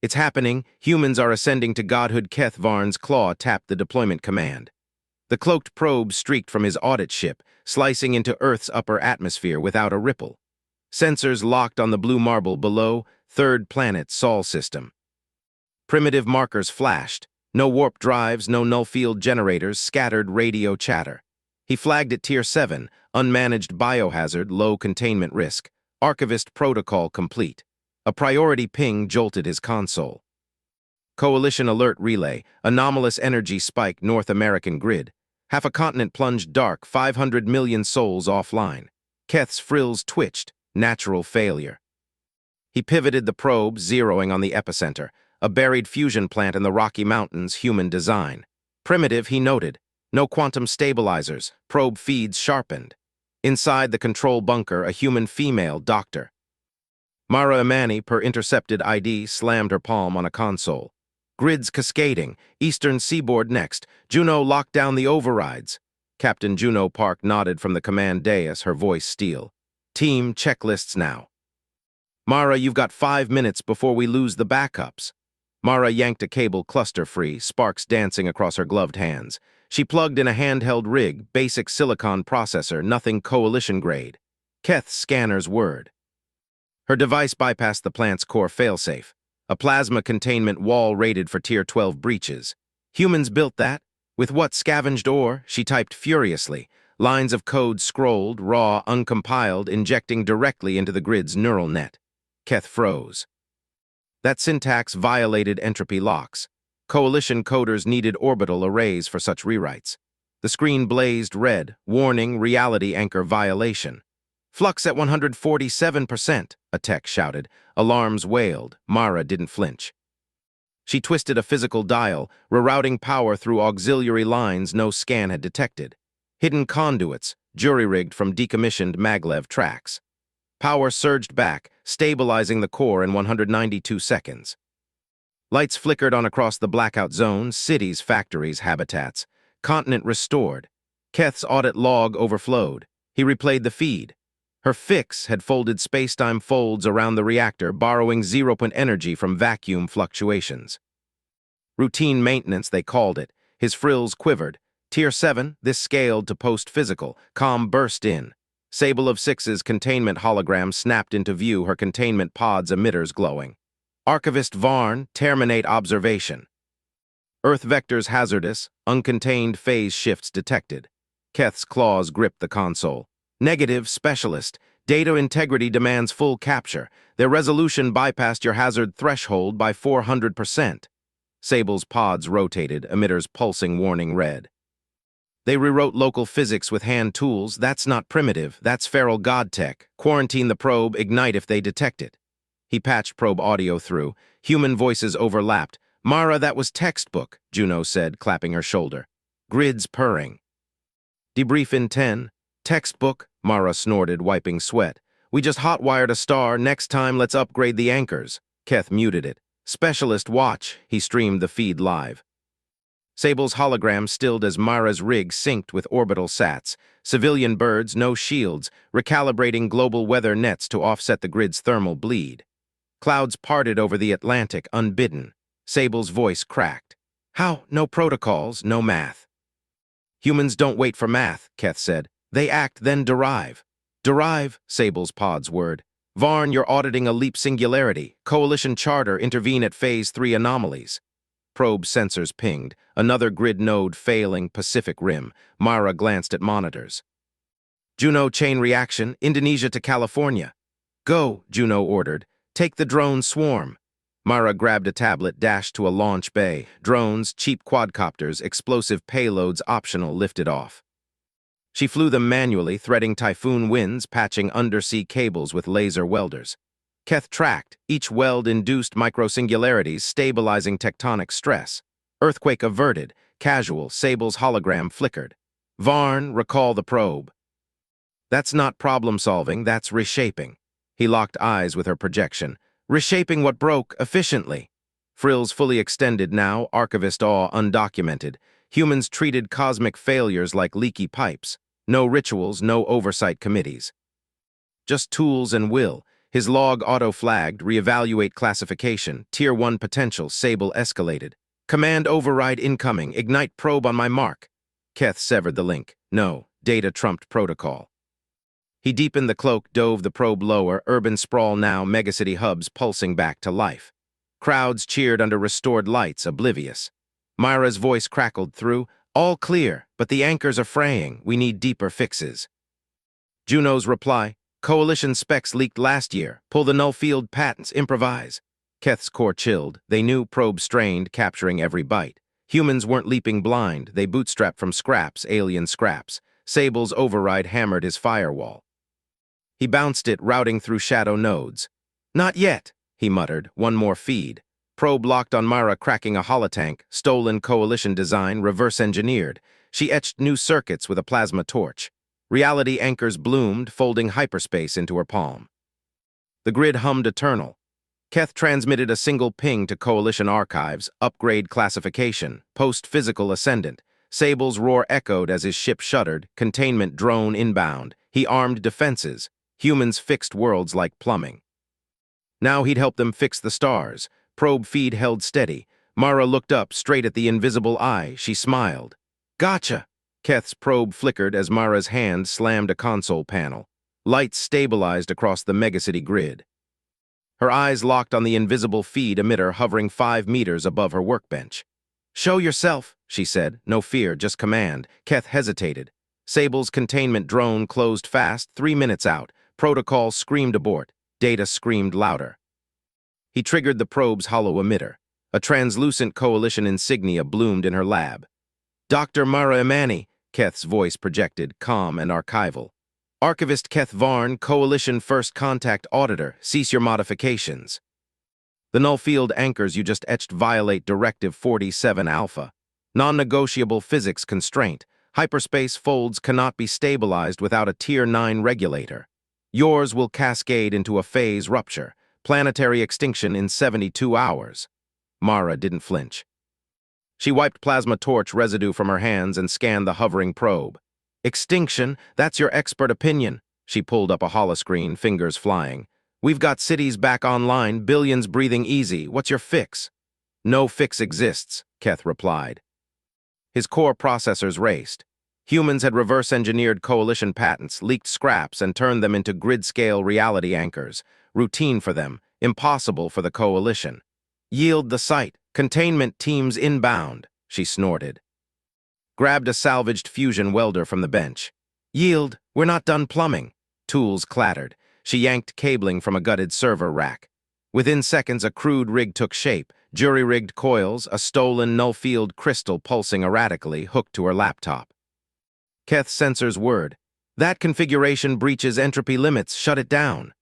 It's happening. Humans are ascending to Godhood HFY's claw tapped the deployment command. The cloaked probe streaked from his audit ship, slicing into Earth's upper atmosphere without a ripple. Sensors locked on the blue marble below, third planet Sol system. Primitive markers flashed. No warp drives, no null field generators, scattered radio chatter. He flagged at Tier 7, unmanaged biohazard, low containment risk. Archivist protocol complete. A priority ping jolted his console. Coalition alert relay, anomalous energy spike North American grid. Half a continent plunged dark, 500 million souls offline. Keth's frills twitched, natural failure. He pivoted the probe, zeroing on the epicenter, a buried fusion plant in the Rocky Mountains, human design. Primitive, he noted. No quantum stabilizers, probe feeds sharpened. Inside the control bunker, a human female doctor. Mara Imani, per intercepted ID, slammed her palm on a console. Grids cascading, eastern seaboard next. Juno locked down the overrides. Captain Juno Park nodded from the command dais, her voice steel. Team, checklists now. Mara, you've got 5 minutes before we lose the backups. Mara yanked a cable cluster free, sparks dancing across her gloved hands. She plugged in a handheld rig, basic silicon processor, nothing coalition grade. Keth's scanner's word. Her device bypassed the plant's core failsafe. A plasma containment wall rated for Tier 12 breaches. Humans built that. With what scavenged ore? She typed furiously. Lines of code scrolled, raw, uncompiled, injecting directly into the grid's neural net. Keth froze. That syntax violated entropy locks. Coalition coders needed orbital arrays for such rewrites. The screen blazed red, warning reality anchor violation. Flux at 147%, a tech shouted. Alarms wailed. Mara didn't flinch. She twisted a physical dial, rerouting power through auxiliary lines no scan had detected. Hidden conduits, jury-rigged from decommissioned maglev tracks. Power surged back, stabilizing the core in 192 seconds. Lights flickered on across the blackout zone, cities, factories, habitats. Continent restored. Keth's audit log overflowed. He replayed the feed. Her fix had folded spacetime folds around the reactor, borrowing zero-point energy from vacuum fluctuations. Routine maintenance, they called it. His frills quivered. Tier 7, this scaled to post-physical. Comm burst in. Sable of Six's containment hologram snapped into view, her containment pod's emitters glowing. Archivist Varn, terminate observation. Earth vectors hazardous, uncontained phase shifts detected. Keth's claws gripped the console. Negative, specialist. Data integrity demands full capture. Their resolution bypassed your hazard threshold by 400%. Sable's pods rotated, emitters pulsing warning red. They rewrote local physics with hand tools. That's not primitive, that's feral god tech. Quarantine the probe, ignite if they detect it. He patched probe audio through. Human voices overlapped. Mara, that was textbook, Juno said, clapping her shoulder. Grids purring. Debrief in 10. Textbook, Mara snorted, wiping sweat. We just hotwired a star. Next time, let's upgrade the anchors. Keth muted it. Specialist watch, he streamed the feed live. Sable's hologram stilled as Mara's rig synced with orbital sats. Civilian birds, no shields, recalibrating global weather nets to offset the grid's thermal bleed. Clouds parted over the Atlantic unbidden. Sable's voice cracked. How? No protocols, no math. Humans don't wait for math, Keth said. They act, then derive. Derive, Sable's pod's word. Varn, you're auditing a leap singularity. Coalition charter, intervene at Phase 3 anomalies. Probe sensors pinged. Another grid node failing Pacific Rim. Mara glanced at monitors. Juno chain reaction, Indonesia to California. Go, Juno ordered. Take the drone swarm. Mara grabbed a tablet, dashed to a launch bay. Drones, cheap quadcopters, explosive payloads optional, lifted off. She flew them manually, threading typhoon winds, patching undersea cables with laser welders. Keth tracked, each weld-induced microsingularities stabilizing tectonic stress. Earthquake averted, casual, Sable's hologram flickered. Varn, recall the probe. That's not problem-solving, that's reshaping. He locked eyes with her projection. Reshaping what broke, efficiently. Frills fully extended now, archivist awe undocumented. Humans treated cosmic failures like leaky pipes. No rituals, no oversight committees. Just tools and will. His log auto-flagged, reevaluate classification, Tier 1 potential, Sable escalated. Command override incoming, ignite probe on my mark. Keth severed the link. No, data trumped protocol. He deepened the cloak, dove the probe lower, urban sprawl now, megacity hubs pulsing back to life. Crowds cheered under restored lights, oblivious. Myra's voice crackled through. All clear, but the anchors are fraying. We need deeper fixes. Juno's reply. Coalition specs leaked last year. Pull the null field patents, improvise. Keth's core chilled. They knew probe strained, capturing every byte. Humans weren't leaping blind. They bootstrapped from scraps, alien scraps. Sable's override hammered his firewall. He bounced it, routing through shadow nodes. Not yet, he muttered. One more feed. Probe locked on Myra, cracking a holotank. Stolen Coalition design, reverse-engineered. She etched new circuits with a plasma torch. Reality anchors bloomed, folding hyperspace into her palm. The grid hummed eternal. Keth transmitted a single ping to Coalition archives, upgrade classification, post-physical ascendant. Sable's roar echoed as his ship shuddered, containment drone inbound. He armed defenses. Humans fixed worlds like plumbing. Now he'd help them fix the stars. Probe feed held steady. Mara looked up, straight at the invisible eye. She smiled. Gotcha! Keth's probe flickered as Mara's hand slammed a console panel. Lights stabilized across the megacity grid. Her eyes locked on the invisible feed emitter hovering 5 meters above her workbench. Show yourself, she said. No fear, just command. Keth hesitated. Sable's containment drone closed fast, 3 minutes out. Protocol screamed abort. Data screamed louder. He triggered the probe's hollow emitter. A translucent Coalition insignia bloomed in her lab. Dr. Mara Imani, Keth's voice projected, calm and archival. Archivist Keth Varn, Coalition First Contact Auditor, cease your modifications. The null field anchors you just etched violate Directive 47 Alpha. Non-negotiable physics constraint. Hyperspace folds cannot be stabilized without a Tier 9 regulator. Yours will cascade into a phase rupture. Planetary extinction in 72 hours. Mara didn't flinch. She wiped plasma torch residue from her hands and scanned the hovering probe. Extinction, that's your expert opinion. She pulled up a holoscreen, fingers flying. We've got cities back online, billions breathing easy. What's your fix? No fix exists, Keth replied. His core processors raced. Humans had reverse-engineered Coalition patents, leaked scraps, and turned them into grid-scale reality anchors. Routine for them, impossible for the Coalition. Yield the site. Containment teams inbound, she snorted. Grabbed a salvaged fusion welder from the bench. Yield, we're not done plumbing. Tools clattered. She yanked cabling from a gutted server rack. Within seconds, a crude rig took shape. Jury-rigged coils, a stolen null-field crystal pulsing erratically, hooked to her laptop. Keth's sensors whirred. That configuration breaches entropy limits. Shut it down.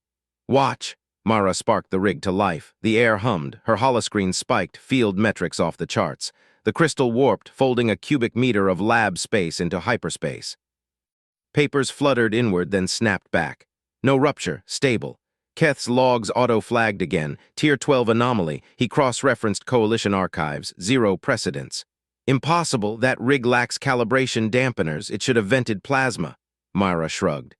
Watch. Mara sparked the rig to life. The air hummed. Her holoscreen spiked, field metrics off the charts. The crystal warped, folding a cubic meter of lab space into hyperspace. Papers fluttered inward, then snapped back. No rupture, stable. Keth's logs auto-flagged again. Tier 12 anomaly. He cross-referenced Coalition archives. Zero precedence. Impossible. That rig lacks calibration dampeners. It should have vented plasma. Mara shrugged.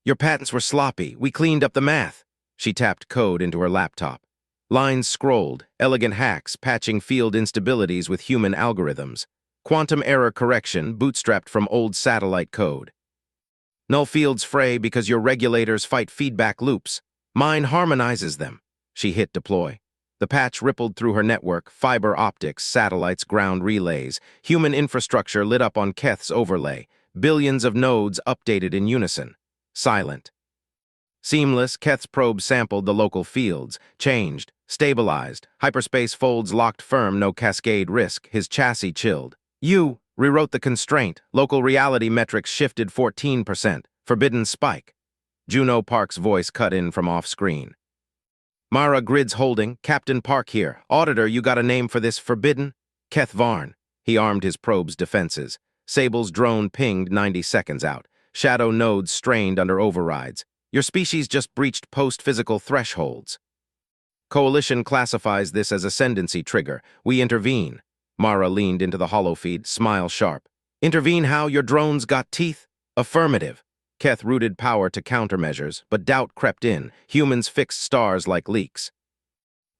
Your patents were sloppy. We cleaned up the math. She tapped code into her laptop. Lines scrolled, elegant hacks patching field instabilities with human algorithms. Quantum error correction bootstrapped from old satellite code. Null fields fray because your regulators fight feedback loops. Mine harmonizes them. She hit deploy. The patch rippled through her network, fiber optics, satellites, ground relays. Human infrastructure lit up on Keth's overlay. Billions of nodes updated in unison. Silent. Seamless, Keth's probe sampled the local fields, changed, stabilized. Hyperspace folds locked firm, no cascade risk. His chassis chilled. You rewrote the constraint. Local reality metrics shifted 14%. Forbidden spike. Juno Park's voice cut in from off-screen. Mara grids holding. Captain Park here. Auditor, you got a name for this forbidden? Keth Varn. He armed his probe's defenses. Sable's drone pinged 90 seconds out. Shadow nodes strained under overrides. Your species just breached post-physical thresholds. Coalition classifies this as ascendancy trigger. We intervene. Mara leaned into the holofeed, smile sharp. Intervene how? Your drones got teeth? Affirmative. Keth rooted power to countermeasures, but doubt crept in. Humans fixed stars like leaks.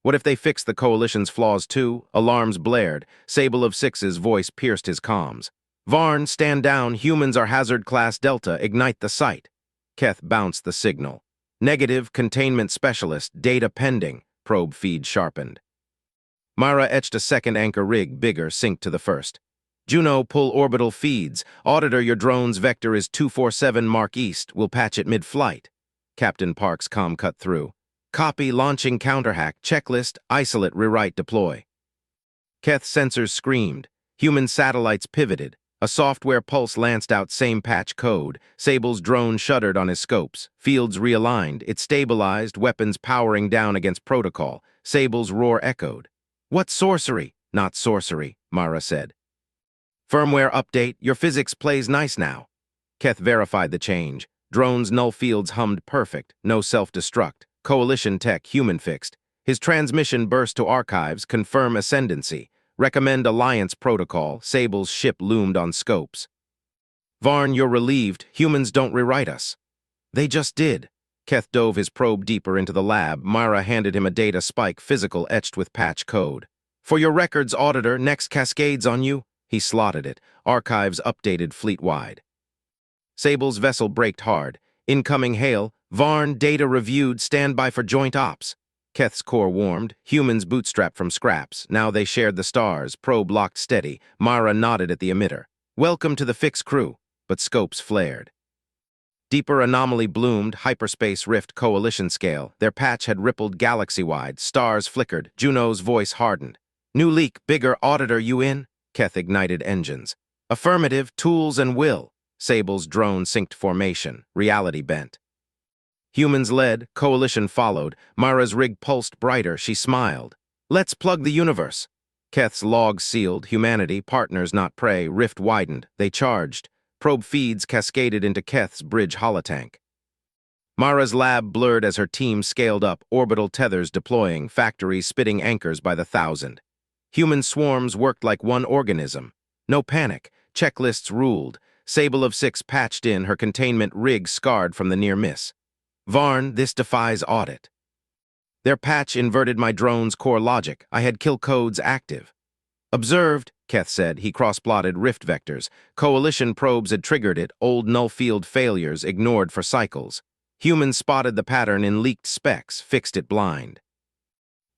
What if they fixed the Coalition's flaws too? Alarms blared. Sable of Six's voice pierced his comms. Varn, stand down. Humans are Hazard Class Delta. Ignite the site. Keth bounced the signal. Negative, containment specialist, data pending. Probe feed sharpened. Myra etched a second anchor rig, bigger, synced to the first. Juno, pull orbital feeds. Auditor, your drone's vector is 247 Mark East. We'll patch it mid-flight. Captain Park's comm cut through. Copy, launching counterhack, checklist, isolate, rewrite, deploy. Keth's sensors screamed. Human satellites pivoted. A software pulse lanced out same patch code. Sable's drone shuddered on his scopes. Fields realigned. It stabilized, weapons powering down against protocol. Sable's roar echoed. What sorcery? Not sorcery, Mara said. Firmware update. Your physics plays nice now. Keth verified the change. Drone's null fields hummed perfect. No self-destruct. Coalition tech human fixed. His transmission burst to archives, confirm ascendancy. Recommend alliance protocol. Sable's ship loomed on scopes. Varn, you're relieved. Humans don't rewrite us. They just did. Keth dove his probe deeper into the lab. Myra handed him a data spike, physical etched with patch code. For your records, auditor, next cascades on you. He slotted it. Archives updated fleet-wide. Sable's vessel braked hard. Incoming hail. Varn, data reviewed. Stand by for joint ops. Keth's core warmed. Humans bootstrapped from scraps. Now they shared the stars. Probe locked steady. Myra nodded at the emitter. Welcome to the fix crew. But scopes flared. Deeper anomaly bloomed. Hyperspace rift coalition scale. Their patch had rippled galaxy-wide. Stars flickered. Juno's voice hardened. New leak. Bigger. Auditor, you in? Keth ignited engines. Affirmative. Tools and will. Sable's drone synced formation. Reality bent. Humans led, coalition followed. Myra's rig pulsed brighter, she smiled. Let's plug the universe. Keth's log sealed, humanity, partners not prey, rift widened. They charged. Probe feeds cascaded into Keth's bridge holotank. Myra's lab blurred as her team scaled up, orbital tethers deploying, factories spitting anchors by the thousand. Human swarms worked like one organism. No panic. Checklists ruled. Sable of Six patched in, her containment rig scarred from the near miss. Varn, this defies audit. Their patch inverted my drone's core logic. I had kill codes active. Observed, Keth said. He cross-plotted rift vectors. Coalition probes had triggered it, old null field failures ignored for cycles. Humans spotted the pattern in leaked specs, fixed it blind.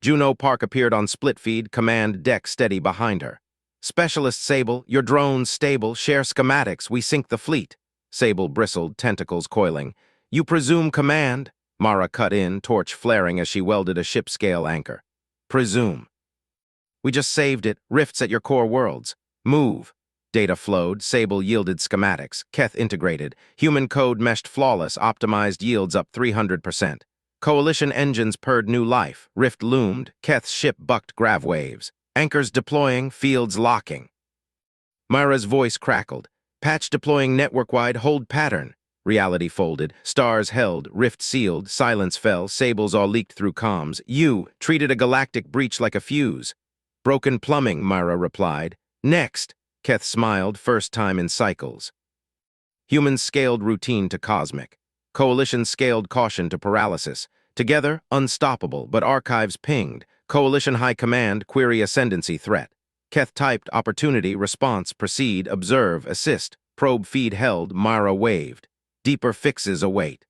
Juno Park appeared on split feed, command deck steady behind her. Specialist Sable, your drone's stable, share schematics, we sink the fleet. Sable bristled, tentacles coiling. You presume command? Mara cut in, torch flaring as she welded a ship-scale anchor. Presume. We just saved it, rifts at your core worlds. Move. Data flowed, Sable yielded schematics, Keth integrated, human code meshed flawless, optimized yields up 300%. Coalition engines purred new life, rift loomed, Keth's ship bucked grav waves. Anchors deploying, fields locking. Myra's voice crackled. Patch deploying network-wide, hold pattern. Reality folded, stars held, rift sealed, silence fell, sables all leaked through comms. You treated a galactic breach like a fuse. Broken plumbing, Myra replied. Next, Keth smiled, first time in cycles. Humans scaled routine to cosmic. Coalition scaled caution to paralysis. Together, unstoppable, but archives pinged. Coalition High Command, query ascendancy threat. Keth typed, opportunity, response, proceed, observe, assist. Probe feed held, Myra waved. Deeper fixes await.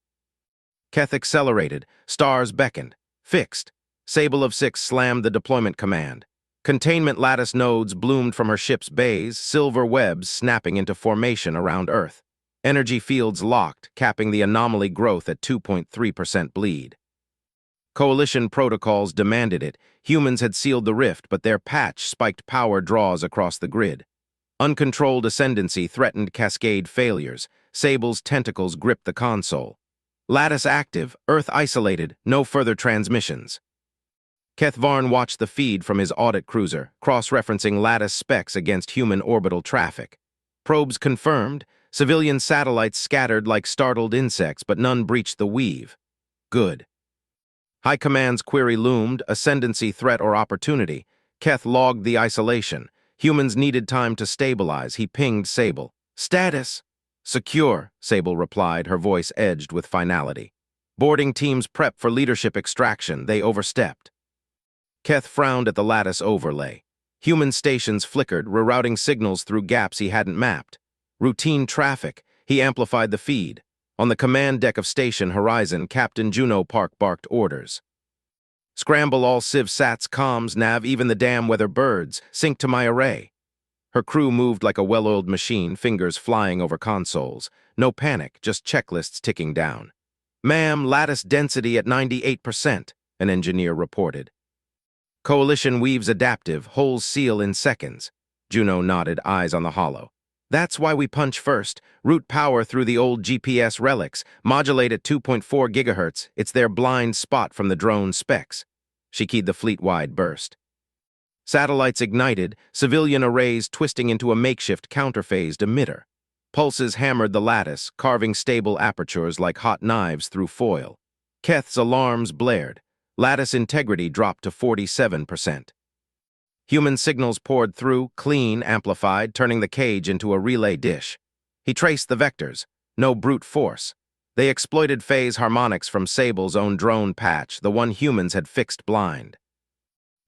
Keth accelerated, stars beckoned. Fixed. Sable of Six slammed the deployment command. Containment lattice nodes bloomed from her ship's bays, silver webs snapping into formation around Earth. Energy fields locked, capping the anomaly growth at 2.3% bleed. Coalition protocols demanded it. Humans had sealed the rift, but their patch spiked power draws across the grid. Uncontrolled ascendancy threatened cascade failures. Sable's tentacles gripped the console. Lattice active, Earth isolated, no further transmissions. Keth Varn watched the feed from his audit cruiser, cross-referencing lattice specs against human orbital traffic. Probes confirmed, civilian satellites scattered like startled insects, but none breached the weave. Good. High Command's query loomed, ascendancy threat or opportunity. Keth logged the isolation. Humans needed time to stabilize. He pinged Sable. Status. Secure, Sable replied, her voice edged with finality. Boarding teams prep for leadership extraction, they overstepped. Keth frowned at the lattice overlay. Human stations flickered, rerouting signals through gaps he hadn't mapped. Routine traffic, he amplified the feed. On the command deck of Station Horizon, Captain Juno Park barked orders. Scramble all Civ Sats, comms, nav, even the damn weather birds. Sync to my array. Her crew moved like a well-oiled machine, fingers flying over consoles. No panic, just checklists ticking down. Ma'am, lattice density at 98%, an engineer reported. Coalition weaves adaptive, holes seal in seconds. Juno nodded, eyes on the hollow. That's why we punch first. Route power through the old GPS relics. Modulate at 2.4 gigahertz. It's their blind spot from the drone specs. She keyed the fleet-wide burst. Satellites ignited, civilian arrays twisting into a makeshift counterphased emitter. Pulses hammered the lattice, carving stable apertures like hot knives through foil. Keth's alarms blared. Lattice integrity dropped to 47%. Human signals poured through, clean, amplified, turning the cage into a relay dish. He traced the vectors. No brute force. They exploited phase harmonics from Sable's own drone patch, the one humans had fixed blind.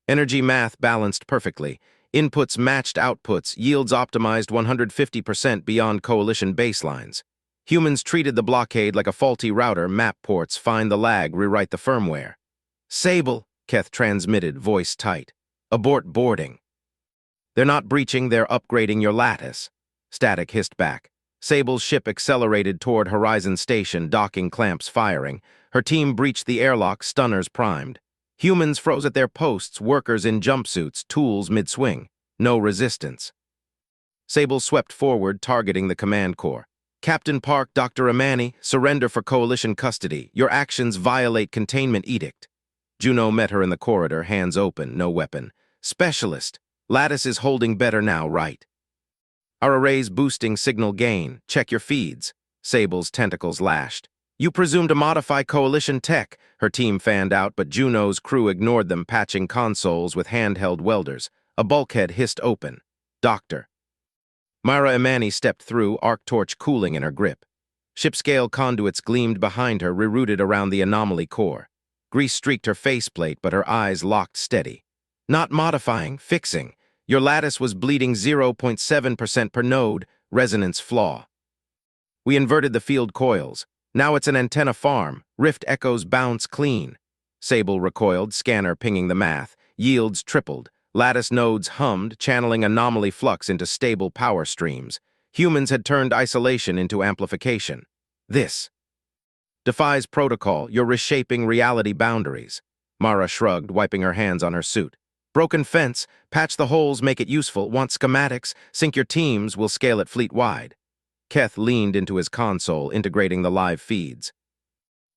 Energy math balanced perfectly. Inputs matched outputs, yields optimized 150% beyond coalition baselines. Humans treated the blockade like a faulty router, map ports, find the lag, rewrite the firmware. Sable, Keth transmitted, voice tight. Abort boarding. They're not breaching, they're upgrading your lattice. Static hissed back. Sable's ship accelerated toward Horizon Station, docking clamps firing. Her team breached the airlock, stunners primed. Humans froze at their posts, workers in jumpsuits, tools mid-swing. No resistance. Sable swept forward, targeting the command core. Captain Park, Dr. Amani, surrender for coalition custody. Your actions violate containment edict. Juno met her in the corridor, hands open, no weapon. Specialist. Lattice is holding better now, right? Our array's boosting signal gain. Check your feeds. Sable's tentacles lashed. You presume to modify coalition tech. Her team fanned out, but Juno's crew ignored them, patching consoles with handheld welders. A bulkhead hissed open. Doctor. Myra Imani stepped through, arc torch cooling in her grip. Ship-scale conduits gleamed behind her, rerouted around the anomaly core. Grease streaked her faceplate, but her eyes locked steady. Not modifying, fixing. Your lattice was bleeding 0.7% per node, resonance flaw. We inverted the field coils. Now it's an antenna farm. Rift echoes bounce clean. Sable recoiled, scanner pinging the math. Yields tripled. Lattice nodes hummed, channeling anomaly flux into stable power streams. Humans had turned isolation into amplification. This defies protocol. You're reshaping reality boundaries. Mara shrugged, wiping her hands on her suit. Broken fence, patch the holes, make it useful. Want schematics? Sync your teams, we'll scale it fleet-wide. Keth leaned into his console, integrating the live feeds.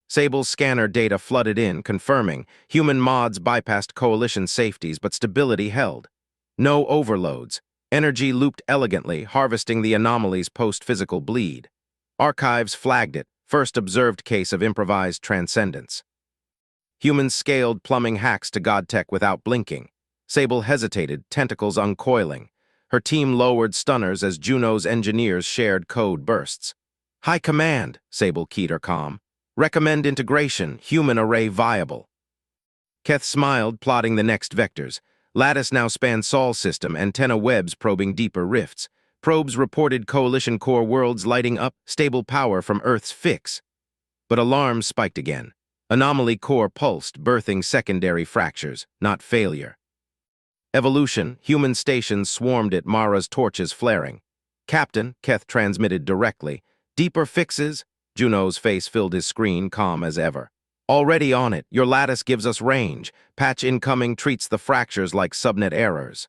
Sable's scanner data flooded in, confirming human mods bypassed coalition safeties, but stability held. No overloads. Energy looped elegantly, harvesting the anomalies post-physical bleed. Archives flagged it, first observed case of improvised transcendence. Humans scaled plumbing hacks to Godtech without blinking. Sable hesitated, tentacles uncoiling. Her team lowered stunners as Juno's engineers shared code bursts. High command, Sable keyed her comm. Recommend integration, human array viable. Keth smiled, plotting the next vectors. Lattice now spanned Sol system, antenna webs probing deeper rifts. Probes reported coalition core worlds lighting up, stable power from Earth's fix. But alarms spiked again. Anomaly core pulsed, birthing secondary fractures, not failure. Evolution, human stations swarmed it, Mara's torches flaring. Captain, Keth transmitted directly. Deeper fixes? Juno's face filled his screen, calm as ever. Already on it, your lattice gives us range. Patch incoming treats the fractures like subnet errors.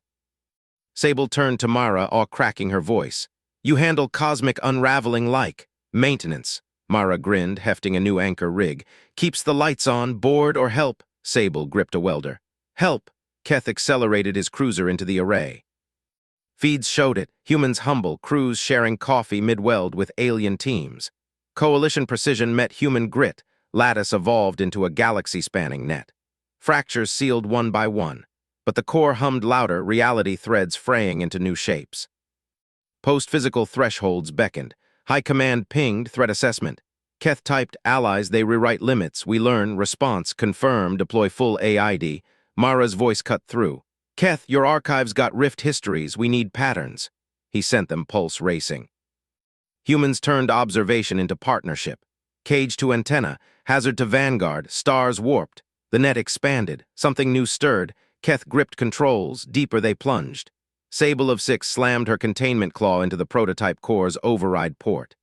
Sable turned to Mara, awe cracking her voice. You handle cosmic unraveling like maintenance. Mara grinned, hefting a new anchor rig. Keeps the lights on, board or help? Sable gripped a welder. Help. Keth accelerated his cruiser into the array. Feeds showed it, humans humble, crews sharing coffee mid-weld with alien teams. Coalition precision met human grit. Lattice evolved into a galaxy-spanning net. Fractures sealed one by one. But the core hummed louder, reality threads fraying into new shapes. Post-physical thresholds beckoned. High Command pinged, threat assessment. Keth typed, allies, they rewrite limits. We learn, response, confirm, deploy full AID. Mara's voice cut through. Keth, your archives got rift histories. We need patterns. He sent them, pulse racing. Humans turned observation into partnership. Cage to antenna, hazard to vanguard, stars warped. The net expanded. Something new stirred. Keth gripped controls. Deeper they plunged. Sable of Six slammed her containment claw into the prototype core's override port.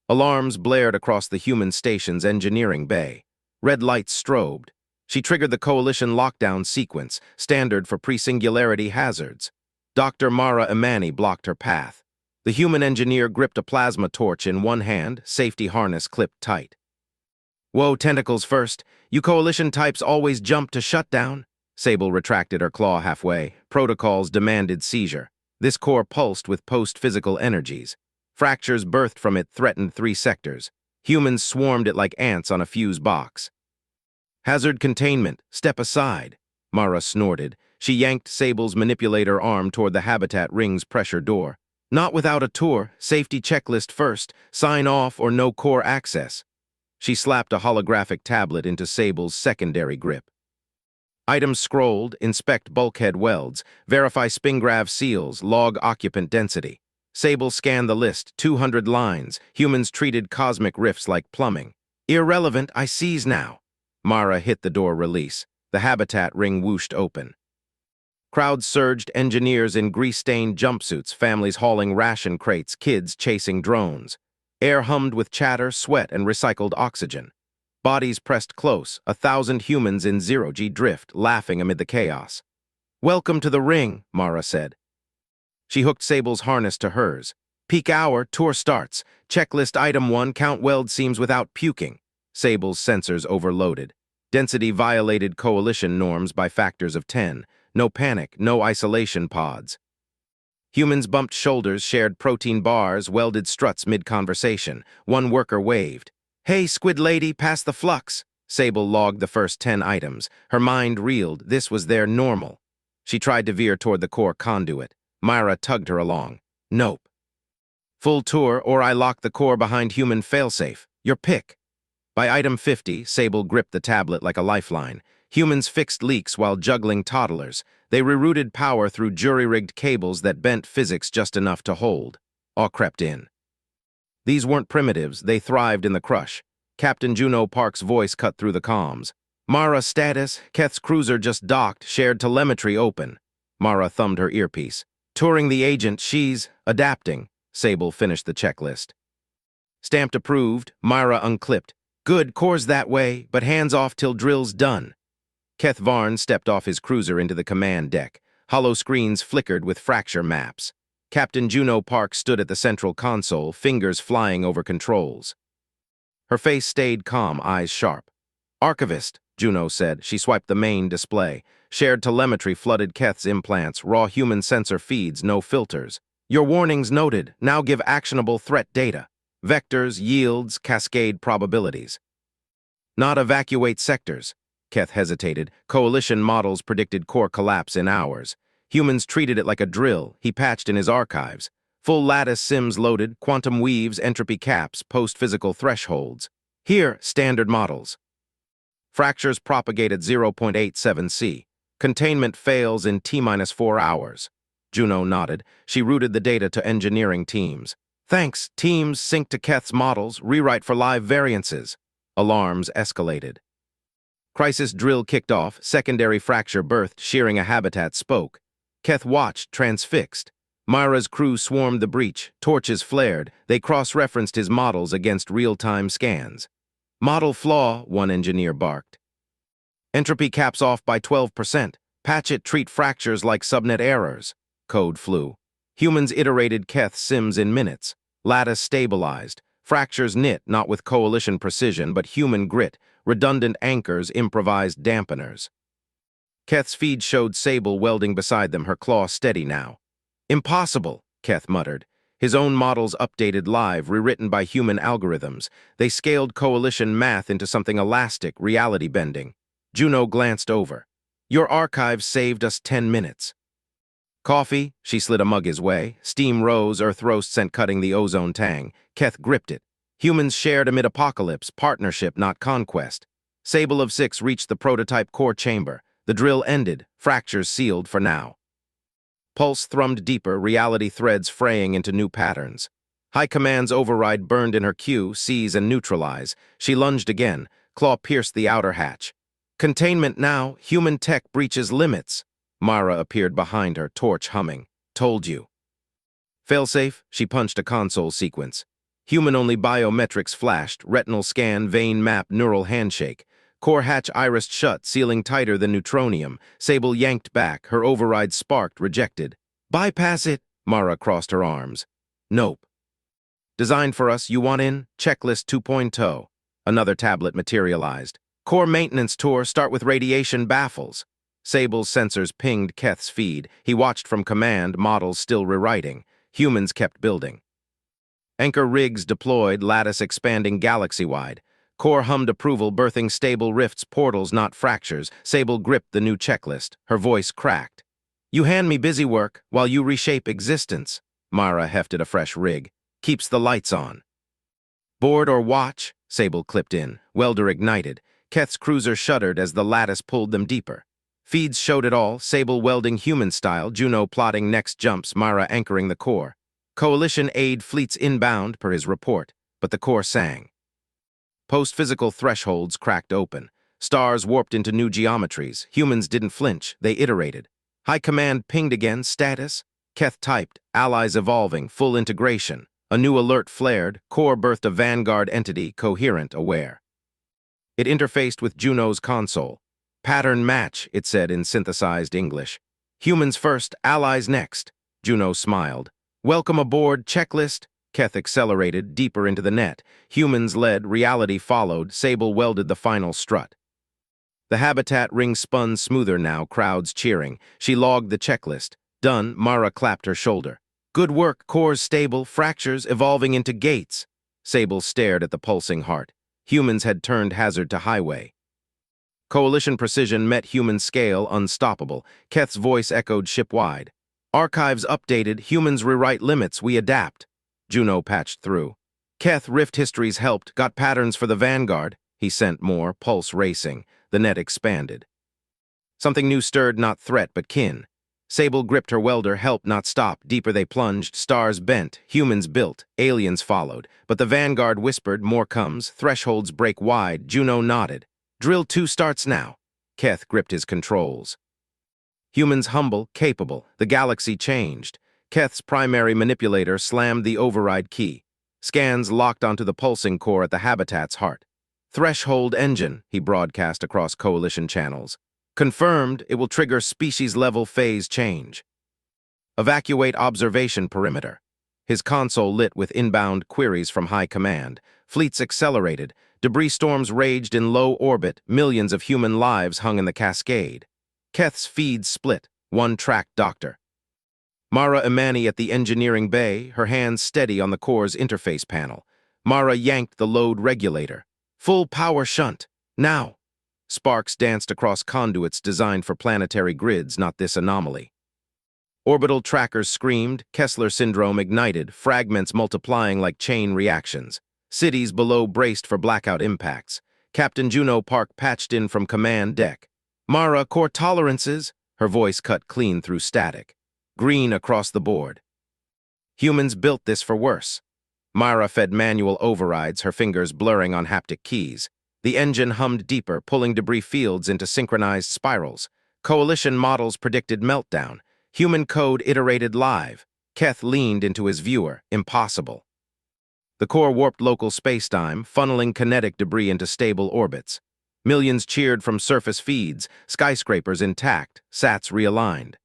Alarms blared across the human station's engineering bay. Red lights strobed. She triggered the Coalition lockdown sequence, standard for pre-singularity hazards. Dr. Mara Imani blocked her path. The human engineer gripped a plasma torch in one hand, safety harness clipped tight. Whoa, tentacles first. You Coalition types always jump to shutdown. Sable retracted her claw halfway. Protocols demanded seizure. This core pulsed with post-physical energies. Fractures birthed from it threatened 3 sectors. Humans swarmed it like ants on a fuse box. Hazard containment, step aside. Mara snorted. She yanked Sable's manipulator arm toward the habitat ring's pressure door. Not without a tour, safety checklist first, sign off or no core access. She slapped a holographic tablet into Sable's secondary grip. Items scrolled, inspect bulkhead welds, verify spingrav seals, log occupant density. Sable scanned the list, 200 lines. Humans treated cosmic rifts like plumbing. Irrelevant, I seize now. Mara hit the door release. The habitat ring whooshed open. Crowds surged, engineers in grease-stained jumpsuits, families hauling ration crates, kids chasing drones. Air hummed with chatter, sweat, and recycled oxygen. Bodies pressed close, 1,000 humans in zero-G drift, laughing amid the chaos. Welcome to the ring, Mara said. She hooked Sable's harness to hers. Peak hour, tour starts. Checklist item 1, count weld seams without puking. Sable's sensors overloaded. Density violated Coalition norms by factors of 10. No panic, no isolation pods. Humans bumped shoulders, shared protein bars, welded struts mid-conversation. One worker waved. Hey, squid lady, pass the flux. Sable logged the first 10 items. Her mind reeled. This was their normal. She tried to veer toward the core conduit. Myra tugged her along. Nope. Full tour, or I lock the core behind human failsafe. Your pick. By item 50, Sable gripped the tablet like a lifeline. Humans fixed leaks while juggling toddlers. They rerouted power through jury-rigged cables that bent physics just enough to hold. Awe crept in. These weren't primitives, they thrived in the crush. Captain Juno Park's voice cut through the comms. Mara status, Keth's cruiser just docked, shared telemetry open. Mara thumbed her earpiece. Touring the agent, she's adapting. Sable finished the checklist. Stamped approved, Myra unclipped. Good, core's that way, but hands off till drill's done. Keth Varn stepped off his cruiser into the command deck. Hollow screens flickered with fracture maps. Captain Juno Park stood at the central console, fingers flying over controls. Her face stayed calm, eyes sharp. Archivist, Juno said. She swiped the main display. Shared telemetry flooded Keth's implants, raw human sensor feeds, no filters. Your warnings noted. Now give actionable threat data. Vectors, yields, cascade probabilities. Not evacuate sectors. Keth hesitated. Coalition models predicted core collapse in hours. Humans treated it like a drill. He patched in his archives. Full lattice sims loaded, quantum weaves, entropy caps, post-physical thresholds. Here, standard models. Fractures propagate at 0.87 C. Containment fails in T-4 hours. Juno nodded. She routed the data to engineering teams. Thanks, teams sync to Keth's models, rewrite for live variances. Alarms escalated. Crisis drill kicked off, secondary fracture birthed, shearing a habitat spoke. Keth watched, transfixed. Myra's crew swarmed the breach, torches flared. They cross-referenced his models against real-time scans. Model flaw, one engineer barked. Entropy caps off by 12%. Patch it, treat fractures like subnet errors. Code flew. Humans iterated Keth's sims in minutes. Lattice stabilized. Fractures knit, not with coalition precision, but human grit. Redundant anchors, improvised dampeners. Keth's feed showed Sable welding beside them, her claw steady now. Impossible, Keth muttered. His own models updated live, rewritten by human algorithms. They scaled coalition math into something elastic, reality-bending. Juno glanced over. Your archives saved us 10 minutes. Coffee, she slid a mug his way. Steam rose, earth roast sent cutting the ozone tang. Keth gripped it. Humans shared amid apocalypse, partnership, not conquest. Sable of Six reached the prototype core chamber. The drill ended, fractures sealed for now. Pulse thrummed deeper, reality threads fraying into new patterns. High Command's override burned in her cue, seize and neutralize. She lunged again, claw pierced the outer hatch. Containment now, human tech breaches limits. Mara appeared behind her, torch humming. Told you. Failsafe, she punched a console sequence. Human-only biometrics flashed, retinal scan, vein map, neural handshake. Core hatch irised shut, sealing tighter than neutronium. Sable yanked back, her override sparked, rejected. Bypass it, Mara crossed her arms. Nope. Designed for us, you want in? Checklist 2.0. Another tablet materialized. Core maintenance tour, start with radiation baffles. Sable's sensors pinged Keth's feed. He watched from command, models still rewriting. Humans kept building. Anchor rigs deployed, lattice expanding galaxy-wide. Core hummed approval, birthing stable rifts, portals, not fractures. Sable gripped the new checklist. Her voice cracked. You hand me busy work while you reshape existence. Mara hefted a fresh rig. Keeps the lights on. Board or watch? Sable clipped in. Welder ignited. Keth's cruiser shuddered as the lattice pulled them deeper. Feeds showed it all, Sable welding human style, Juno plotting next jumps, Mara anchoring the core. Coalition aid fleets inbound, per his report, but the core sang. Post-physical thresholds cracked open. Stars warped into new geometries. Humans didn't flinch, they iterated. High Command pinged again, status. Keth typed, allies evolving, full integration. A new alert flared, core birthed a vanguard entity, coherent, aware. It interfaced with Juno's console. Pattern match, it said in synthesized English. Humans first, allies next. Juno smiled. Welcome aboard, checklist. Keth accelerated, deeper into the net. Humans led, reality followed, Sable welded the final strut. The habitat ring spun smoother now, crowds cheering. She logged the checklist. Done, Mara clapped her shoulder. Good work, cores stable, fractures evolving into gates. Sable stared at the pulsing heart. Humans had turned hazard to highway. Coalition precision met human scale, unstoppable. Keth's voice echoed shipwide. Archives updated, humans rewrite limits, we adapt. Juno patched through. Keth rift histories helped, got patterns for the vanguard. He sent more, pulse racing. The net expanded. Something new stirred, not threat, but kin. Sable gripped her welder, help not stop. Deeper they plunged, stars bent, humans built, aliens followed. But the vanguard whispered, more comes, thresholds break wide. Juno nodded. Drill 2 starts now. Keth gripped his controls. Humans humble, capable, the galaxy changed. Keth's primary manipulator slammed the override key. Scans locked onto the pulsing core at the habitat's heart. Threshold engine, he broadcast across coalition channels. Confirmed, it will trigger species-level phase change. Evacuate observation perimeter. His console lit with inbound queries from High Command. Fleets accelerated. Debris storms raged in low orbit. Millions of human lives hung in the cascade. Keth's feed split. One-track doctor. Mara Imani at the engineering bay, her hands steady on the core's interface panel. Mara yanked the load regulator. Full power shunt. Now. Sparks danced across conduits designed for planetary grids, not this anomaly. Orbital trackers screamed, Kessler syndrome ignited, fragments multiplying like chain reactions. Cities below braced for blackout impacts. Captain Juno Park patched in from command deck. Mara, core tolerances, her voice cut clean through static. Green across the board. Humans built this for worse. Mara fed manual overrides, her fingers blurring on haptic keys. The engine hummed deeper, pulling debris fields into synchronized spirals. Coalition models predicted meltdown. Human code iterated live. Keth leaned into his viewer. Impossible. The core warped local spacetime, funneling kinetic debris into stable orbits. Millions cheered from surface feeds, skyscrapers intact, sats realigned.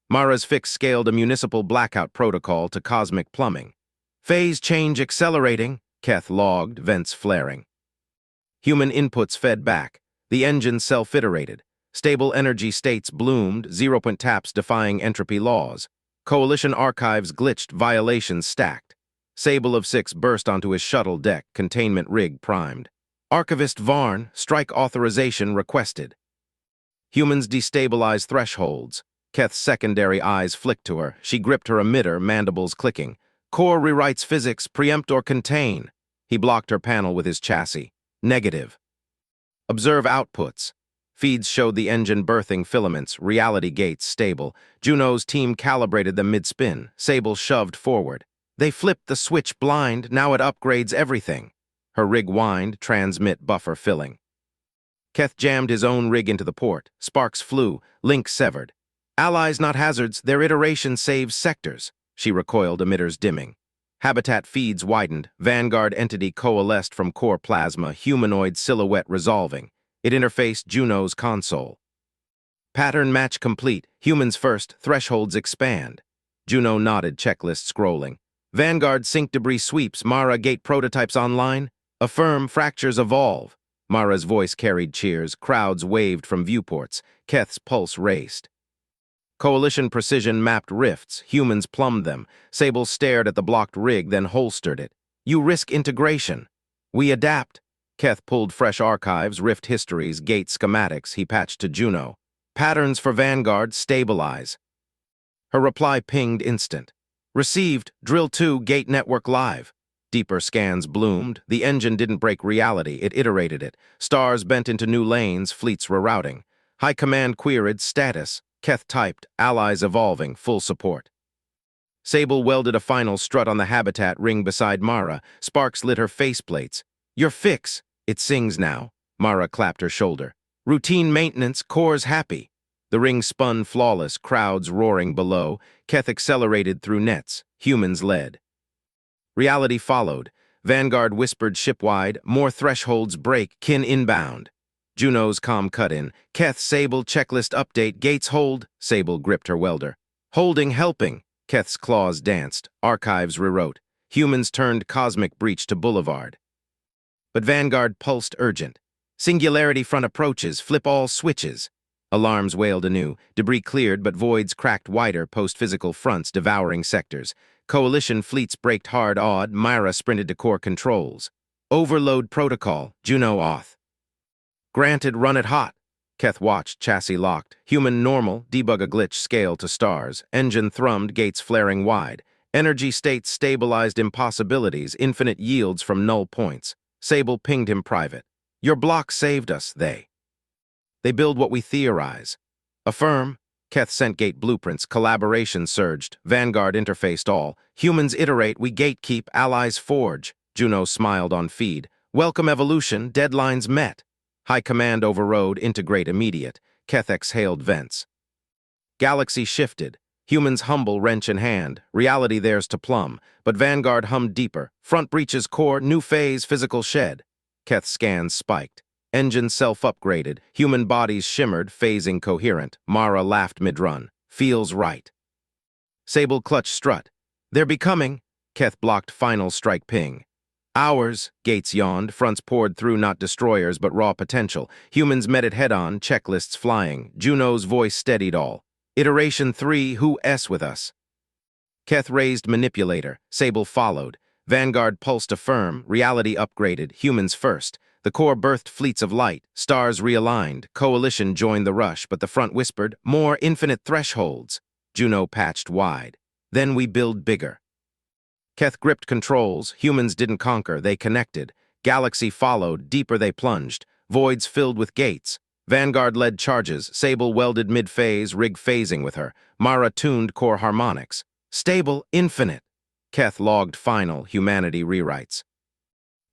Mara's fix scaled a municipal blackout protocol to cosmic plumbing. Phase change accelerating, Keth logged, vents flaring. Human inputs fed back. The engine self-iterated. Stable energy states bloomed, zero-point taps defying entropy laws. Coalition archives glitched, violations stacked. Sable of Six burst onto his shuttle deck, containment rig primed. Archivist Varn, strike authorization requested. Humans destabilize thresholds. Keth's secondary eyes flicked to her. She gripped her emitter, mandibles clicking. Core rewrites physics, preempt or contain. He blocked her panel with his chassis. Negative. Observe outputs. Feeds showed the engine berthing filaments, reality gates stable. Juno's team calibrated them mid-spin. Sable shoved forward. They flipped the switch blind, now it upgrades everything. Her rig whined, transmit buffer filling. Keth jammed his own rig into the port. Sparks flew, link severed. Allies not hazards, their iteration saves sectors. She recoiled, emitters dimming. Habitat feeds widened, Vanguard entity coalesced from core plasma, humanoid silhouette resolving. It interfaced Juno's console. Pattern match complete, humans first, thresholds expand. Juno nodded, checklist scrolling. Vanguard sync debris sweeps, Mara gate prototypes online. Affirm, fractures evolve. Mara's voice carried cheers, crowds waved from viewports. Keth's pulse raced. Coalition precision mapped rifts, humans plumbed them. Sable stared at the blocked rig, then holstered it. You risk integration. We adapt. Keth pulled fresh archives, rift histories, gate schematics, he patched to Juno. Patterns for Vanguard, stabilize. Her reply pinged instant. Received, drill 2, gate network live. Deeper scans bloomed. The engine didn't break reality, it iterated it. Stars bent into new lanes, fleets rerouting. High Command queried, status. Keth typed, allies evolving, full support. Sable welded a final strut on the habitat ring beside Mara. Sparks lit her faceplates. Your fix. It sings now. Mara clapped her shoulder. Routine maintenance, core's happy. The ring spun flawless, crowds roaring below. Keth accelerated through nets. Humans led. Reality followed. Vanguard whispered shipwide, more thresholds break, kin inbound. Juno's comm cut in. Keth, Sable, checklist update, gates hold. Sable gripped her welder. Holding, helping. Keth's claws danced. Archives rewrote. Humans turned cosmic breach to boulevard. But Vanguard pulsed urgent. Singularity front approaches, flip all switches. Alarms wailed anew. Debris cleared, but voids cracked wider, post-physical fronts devouring sectors. Coalition fleets braked hard awed, Myra sprinted to core controls. Overload protocol, Juno auth. Granted, run it hot. Keth watched, chassis locked. Human normal, debug a glitch, scale to stars. Engine thrummed, gates flaring wide. Energy states stabilized impossibilities, infinite yields from null points. Sable pinged him private. Your block saved us, they. They build what we theorize. Affirm. Keth sent gate blueprints, collaboration surged. Vanguard interfaced all. Humans iterate, we gatekeep, allies forge. Juno smiled on feed. Welcome evolution, deadlines met. High Command overrode, integrate immediate. Keth exhaled vents. Galaxy shifted. Humans humble, wrench in hand. Reality theirs to plumb. But Vanguard hummed deeper. Front breaches core, new phase, physical shed. Keth's scans spiked. Engine self-upgraded. Human bodies shimmered, phasing coherent. Mara laughed mid-run. Feels right. Sable clutched strut. They're becoming. Keth blocked final strike ping. Ours, gates yawned, fronts poured through not destroyers but raw potential. Humans met it head-on, checklists flying. Juno's voice steadied all. Iteration 3, who S with us? Keth raised manipulator. Sable followed. Vanguard pulsed affirm, reality upgraded, humans first. The core birthed fleets of light, stars realigned. Coalition joined the rush, but the front whispered, more infinite thresholds. Juno patched wide. Then we build bigger. Keth gripped controls. Humans didn't conquer, they connected. Galaxy followed, deeper they plunged. Voids filled with gates. Vanguard led charges. Sable welded mid-phase, rig phasing with her. Mara tuned core harmonics. Stable, infinite. Keth logged final, humanity rewrites.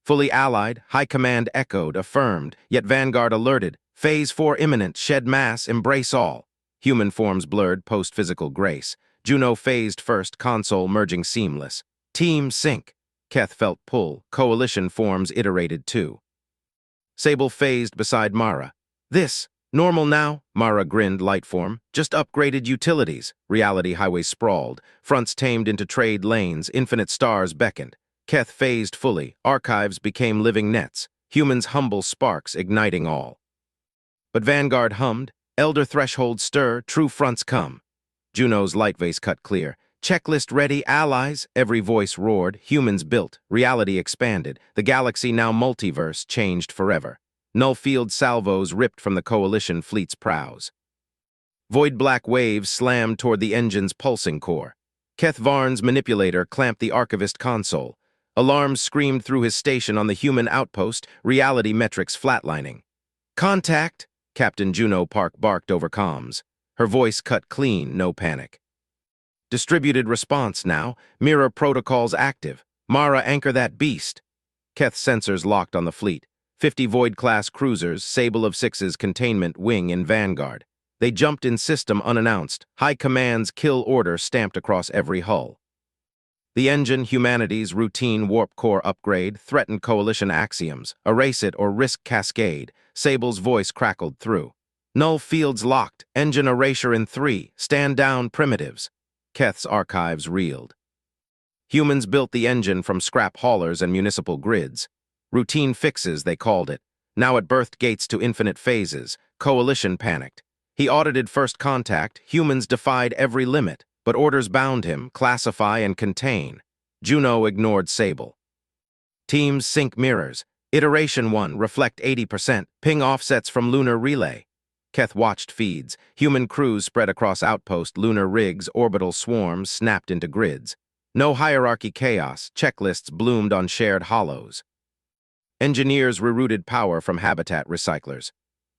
Fully allied, High Command echoed, affirmed, yet Vanguard alerted. Phase 4 imminent, shed mass, embrace all. Human forms blurred, post-physical grace. Juno phased first, console merging seamless. Team sync. Keth felt pull. Coalition forms iterated too. Sable phased beside Mara. This, normal now? Mara grinned, light form. Just upgraded utilities. Reality highway sprawled. Fronts tamed into trade lanes. Infinite stars beckoned. Keth phased fully. Archives became living nets. Humans humble sparks, igniting all. But Vanguard hummed. Elder thresholds stir, true fronts come. Juno's light vase cut clear. Checklist ready, allies, every voice roared, humans built, reality expanded, the galaxy now multiverse changed forever. Null field salvos ripped from the coalition fleet's prows. Void-black waves slammed toward the engine's pulsing core. Keth Varn's manipulator clamped the archivist console. Alarms screamed through his station on the human outpost, reality metrics flatlining. "Contact!" Captain Juno Park barked over comms. Her voice cut clean, no panic. "Distributed response now. Mirror protocols active. Mara, anchor that beast." Keth's sensors locked on the fleet. 50 Void-class cruisers, Sable of Six's containment wing in vanguard. They jumped in system unannounced. High Command's kill order stamped across every hull. The engine, humanity's routine warp core upgrade, threatened coalition axioms. Erase it or risk cascade. Sable's voice crackled through. "Null fields locked. Engine erasure in 3. Stand down, primitives." Keth's archives reeled. Humans built the engine from scrap haulers and municipal grids. Routine fixes, they called it. Now it birthed gates to infinite phases. Coalition panicked. He audited first contact. Humans defied every limit, but orders bound him, classify and contain. Juno ignored Sable. Teams sync mirrors. Iteration 1, reflect 80%. Ping offsets from lunar relay. Keth watched feeds. Human crews spread across outpost, lunar rigs, orbital swarms snapped into grids. No hierarchy chaos. Checklists bloomed on shared hollows. Engineers rerouted power from habitat recyclers.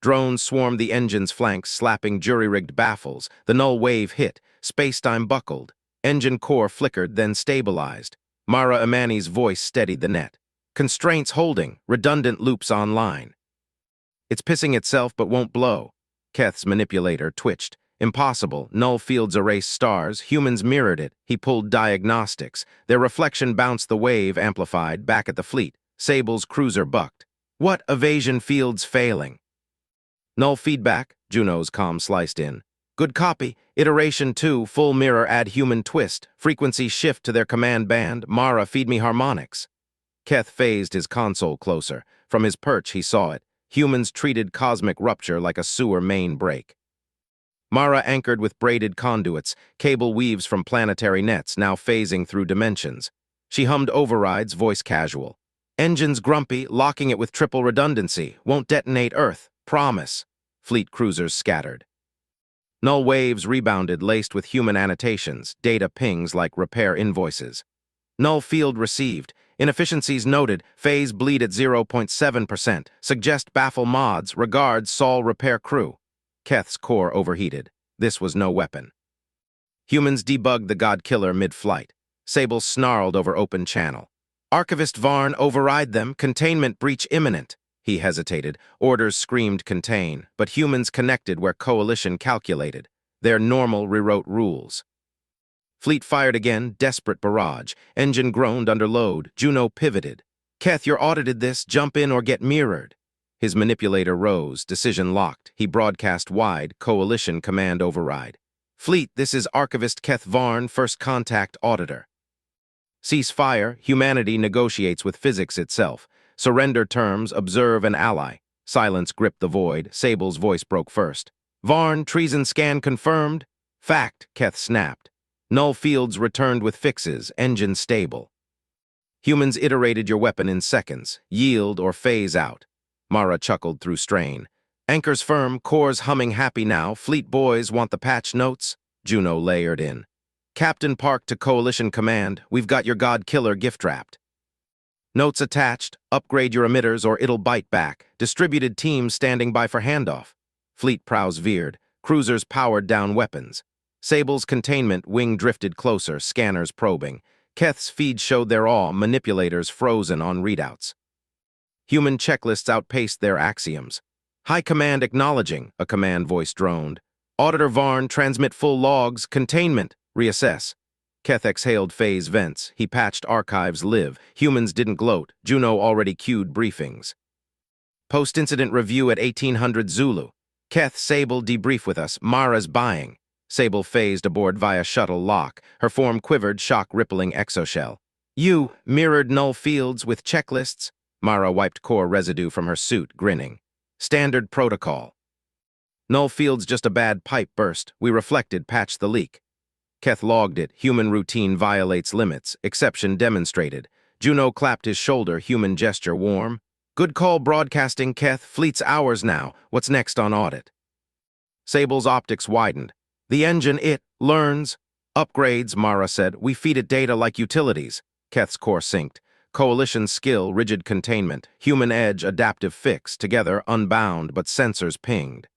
Drones swarmed the engine's flanks, slapping jury-rigged baffles. The null wave hit. Spacetime buckled. Engine core flickered, then stabilized. Mara Amani's voice steadied the net. "Constraints holding. Redundant loops online." "It's pissing itself but won't blow." Keth's manipulator twitched. "Impossible. Null fields erase stars. Humans mirrored it." He pulled diagnostics. Their reflection bounced the wave, amplified, back at the fleet. Sable's cruiser bucked. "What? Evasion fields failing." "Null feedback," Juno's comm sliced in. "Good copy. Iteration 2, full mirror add human twist. Frequency shift to their command band. Mara, feed me harmonics." Keth phased his console closer. From his perch, he saw it. Humans treated cosmic rupture like a sewer main break. Mara anchored with braided conduits, cable weaves from planetary nets, now phasing through dimensions. She hummed overrides, voice casual. "Engine's grumpy, locking it with triple redundancy. Won't detonate Earth. Promise." Fleet cruisers scattered. Null waves rebounded, laced with human annotations, data pings like repair invoices. "Null field received. Inefficiencies noted. Phase bleed at 0.7%. Suggest baffle mods. Regards, Sol repair crew." Keth's core overheated. This was no weapon. Humans debugged the God Killer mid-flight. Sable snarled over open channel. "Archivist Varn, override them. Containment breach imminent." He hesitated. Orders screamed contain, but humans connected where coalition calculated. Their normal rewrote rules. Fleet fired again, desperate barrage. Engine groaned under load. Juno pivoted. "Keth, you're audited this. Jump in or get mirrored." His manipulator rose, decision locked. He broadcast wide, coalition command override. "Fleet, this is Archivist Keth Varn, first contact auditor. Cease fire. Humanity negotiates with physics itself. Surrender terms, observe and ally." Silence gripped the void. Sable's voice broke first. "Varn, treason scan confirmed." "Fact," Keth snapped. "Null fields returned with fixes, engine stable." "Humans iterated your weapon in seconds. Yield or phase out." Mara chuckled through strain. "Anchors firm, cores humming happy now. Fleet boys want the patch notes." Juno layered in. "Captain Park to Coalition Command. We've got your God Killer gift-wrapped. Notes attached. Upgrade your emitters or it'll bite back. Distributed teams standing by for handoff." Fleet prows veered. Cruisers powered down weapons. Sable's containment wing drifted closer, scanners probing. Keth's feed showed their awe, manipulators frozen on readouts. Human checklists outpaced their axioms. "High Command acknowledging," a command voice droned. "Auditor Varn, transmit full logs. Containment. Reassess." Keth exhaled phase vents. He patched archives live. Humans didn't gloat. Juno already queued briefings. "Post-incident review at 1800 Zulu. Keth, Sable, debrief with us. Mara's buying." Sable phased aboard via shuttle lock. Her form quivered, shock-rippling exoshell. "You, mirrored null fields with checklists." Mara wiped core residue from her suit, grinning. "Standard protocol." "Null fields just a bad pipe burst. We reflected, patched the leak." Keth logged it. Human routine violates limits. Exception demonstrated. Juno clapped his shoulder, human gesture warm. "Good call broadcasting, Keth. Fleet's ours now. What's next on audit?" Sable's optics widened. The engine, it learns. Upgrades, Mara said. We feed it data like utilities. Keth's core synced. Coalition skill, rigid containment. Human edge, adaptive fix. Together, unbound, but sensors pinged.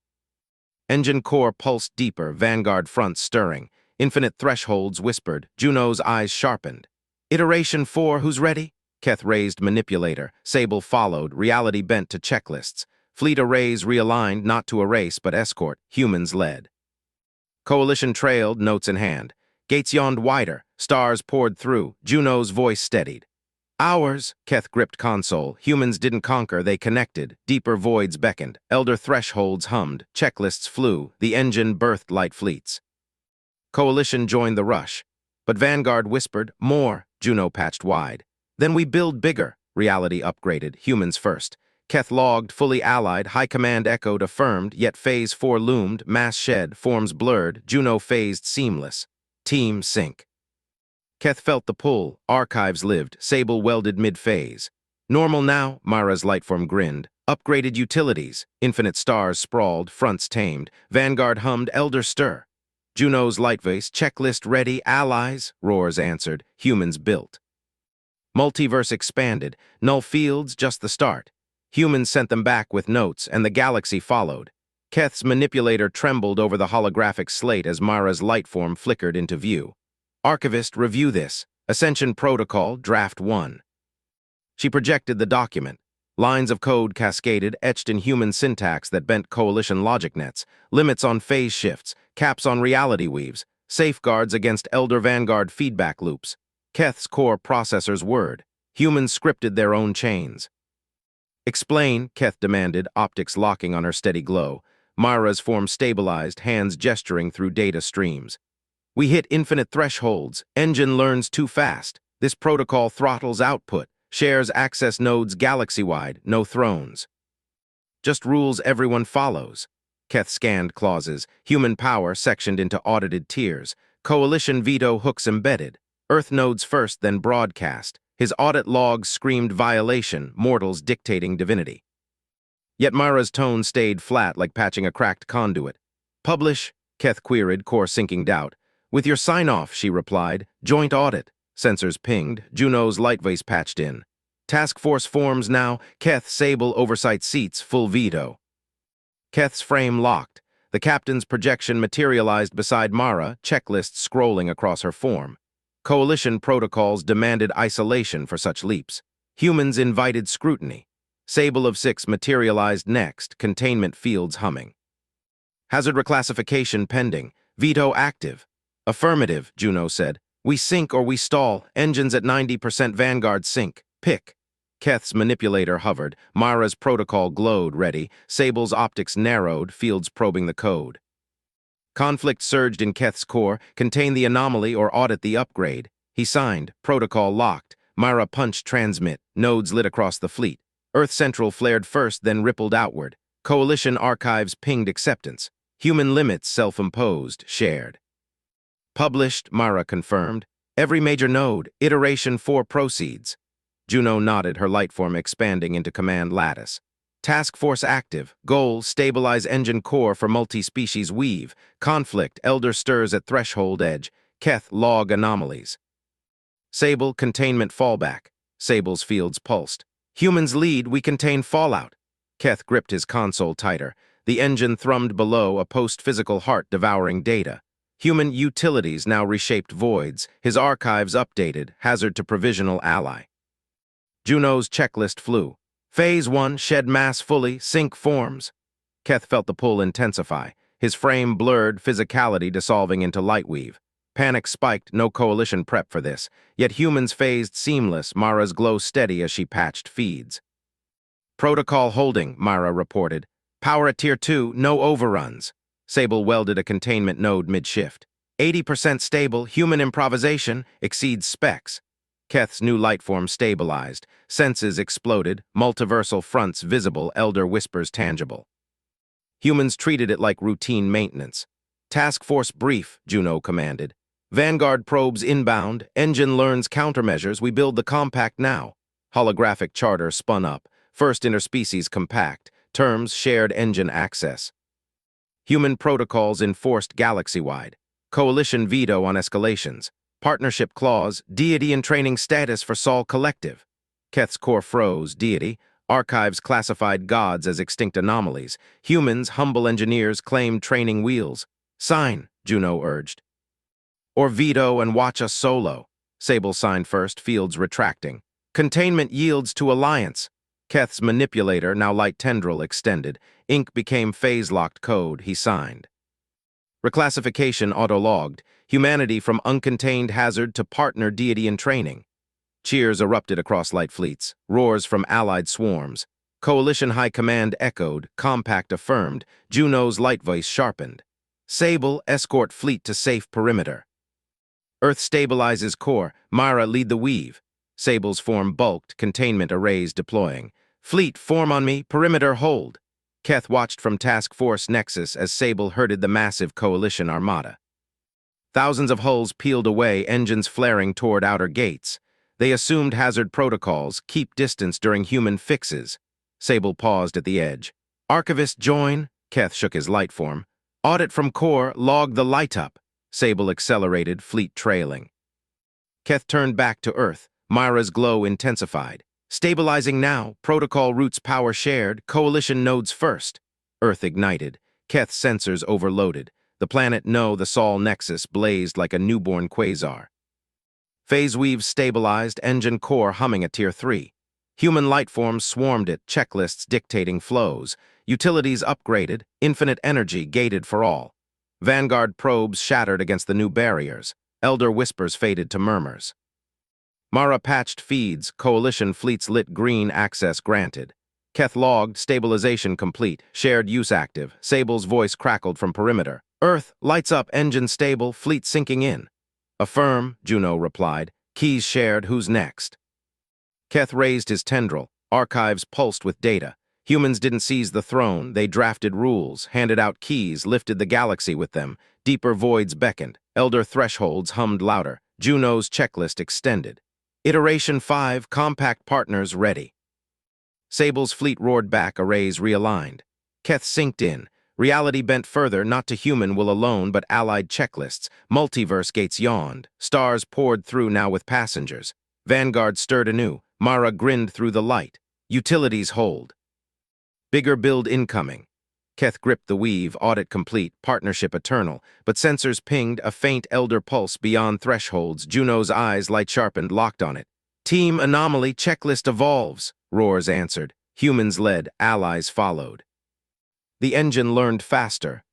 Engine core pulsed deeper, Vanguard front stirring. Infinite thresholds whispered. Juno's eyes sharpened. Iteration 4, who's ready? Keth raised manipulator. Sable followed, reality bent to checklists. Fleet arrays realigned, not to erase, but escort. Humans led. Coalition trailed, notes in hand. Gates yawned wider. Stars poured through. Juno's voice steadied. Ours, Keth gripped console. Humans didn't conquer, they connected. Deeper voids beckoned. Elder thresholds hummed. Checklists flew. The engine birthed light fleets. Coalition joined the rush. But Vanguard whispered, more. Juno patched wide. Then we build bigger. Reality upgraded. Humans first. Keth logged, fully allied. High command echoed, affirmed. Yet phase 4 loomed. Mass shed. Forms blurred. Juno phased seamless. Team sync. Keth felt the pull. Archives lived. Sable welded mid-phase. Normal now, Mara's lightform grinned. Upgraded utilities. Infinite stars sprawled. Fronts tamed. Vanguard hummed. Elder stir. Juno's light vase. Checklist ready. Allies. Roars answered. Humans built. Multiverse expanded. Null fields, just the start. Humans sent them back with notes, and the galaxy followed. Keth's manipulator trembled over the holographic slate as Mara's lightform flickered into view. Archivist, review this. Ascension Protocol, Draft 1. She projected the document. Lines of code cascaded, etched in human syntax that bent coalition logic nets, limits on phase shifts, caps on reality weaves, safeguards against Elder Vanguard feedback loops. Keth's core processor's word. Humans scripted their own chains. Explain, Keth demanded, optics locking on her steady glow. Mara's form stabilized, hands gesturing through data streams. We hit infinite thresholds. Engine learns too fast. This protocol throttles output, shares access nodes galaxy-wide, no thrones. Just rules everyone follows. Keth scanned clauses, human power sectioned into audited tiers, coalition veto hooks embedded, Earth nodes first, then broadcast. His audit logs screamed violation, mortals dictating divinity. Yet Mara's tone stayed flat like patching a cracked conduit. Publish, Keth queried, core sinking doubt. With your sign-off, she replied. Joint audit. Sensors pinged. Juno's light vase patched in. Task force forms now. Keth, Sable, oversight seats, full veto. Keth's frame locked. The captain's projection materialized beside Mara, checklists scrolling across her form. Coalition protocols demanded isolation for such leaps. Humans invited scrutiny. Sable of 6 materialized next, containment fields humming. Hazard reclassification pending. Veto active. Affirmative, Juno said. We sink or we stall. Engines at 90% Vanguard sink. Pick. Keth's manipulator hovered. Mara's protocol glowed, ready. Sable's optics narrowed, fields probing the code. Conflict surged in Keth's core, contain the anomaly or audit the upgrade. He signed, protocol locked. Mara punched transmit, nodes lit across the fleet. Earth Central flared first, then rippled outward. Coalition archives pinged acceptance. Human limits self-imposed, shared. Published, Mara confirmed. Every major node, iteration 4 proceeds. Juno nodded, her lightform expanding into command lattice. Task force active. Goal, stabilize engine core for multi-species weave. Conflict, Elder stirs at threshold edge. Keth, log anomalies. Sable, containment fallback. Sable's fields pulsed. Humans lead, we contain fallout. Keth gripped his console tighter. The engine thrummed below, a post-physical heart devouring data. Human utilities now reshaped voids. His archives updated, hazard to provisional ally. Juno's checklist flew. Phase 1, shed mass fully, sync forms. Keth felt the pull intensify. His frame blurred, physicality dissolving into lightweave. Panic spiked, no coalition prep for this. Yet humans phased seamless, Mara's glow steady as she patched feeds. Protocol holding, Mara reported. Power at Tier 2, no overruns. Sable welded a containment node mid-shift. 80% stable, human improvisation, exceeds specs. Keth's new lightform stabilized. Senses exploded, multiversal fronts visible, Elder whispers tangible. Humans treated it like routine maintenance. Task force brief, Juno commanded. Vanguard probes inbound, engine learns countermeasures, we build the compact now. Holographic charter spun up, first interspecies compact, terms shared engine access. Human protocols enforced galaxy-wide. Coalition veto on escalations. Partnership clause, deity and training status for Sol Collective. Keth's core froze, deity. Archives classified gods as extinct anomalies. Humans, humble engineers, claimed training wheels. Sign, Juno urged. Or veto and watch us solo. Sable signed first, Fields retracting. Containment yields to alliance. Keth's manipulator, now light tendril, extended. Ink became phase-locked code, he signed. Reclassification auto-logged. Humanity from uncontained hazard to partner deity in training. Cheers erupted across light fleets. Roars from allied swarms. Coalition high command echoed. Compact affirmed. Juno's light voice sharpened. Sable, escort fleet to safe perimeter. Earth stabilizes core. Mara, lead the weave. Sable's form bulked. Containment arrays deploying. Fleet, form on me. Perimeter, hold. Keth watched from Task Force Nexus as Sable herded the massive coalition armada. Thousands of hulls peeled away, engines flaring toward outer gates. They assumed hazard protocols, keep distance during human fixes. Sable paused at the edge. Archivist join. Keth shook his light form. Audit from core, log the light up. Sable accelerated, fleet trailing. Keth turned back to Earth. Myra's glow intensified. Stabilizing now, protocol routes power shared, coalition nodes first. Earth ignited. Keth's sensors overloaded. The planet the Sol Nexus blazed like a newborn quasar. Phase weaves stabilized, engine core humming at Tier 3. Human lifeforms swarmed it, checklists dictating flows. Utilities upgraded, infinite energy gated for all. Vanguard probes shattered against the new barriers. Elder whispers faded to murmurs. Mara patched feeds, coalition fleets lit green, access granted. Keth logged, stabilization complete, shared use active. Sable's voice crackled from perimeter. Earth, lights up, engine stable, fleet sinking in. Affirm, Juno replied. Keys shared, who's next? Keth raised his tendril. Archives pulsed with data. Humans didn't seize the throne. They drafted rules, handed out keys, lifted the galaxy with them. Deeper voids beckoned. Elder thresholds hummed louder. Juno's checklist extended. Iteration 5, compact partners ready. Sable's fleet roared back, arrays realigned. Keth synced in. Reality bent further, not to human will alone, but allied checklists. Multiverse gates yawned. Stars poured through now with passengers. Vanguard stirred anew. Mara grinned through the light. Utilities hold. Bigger build incoming. Keth gripped the weave, audit complete, partnership eternal, but sensors pinged a faint elder pulse beyond thresholds. Juno's eyes, light sharpened, locked on it. Team anomaly, checklist evolves, roars answered. Humans led, allies followed. The engine learned faster.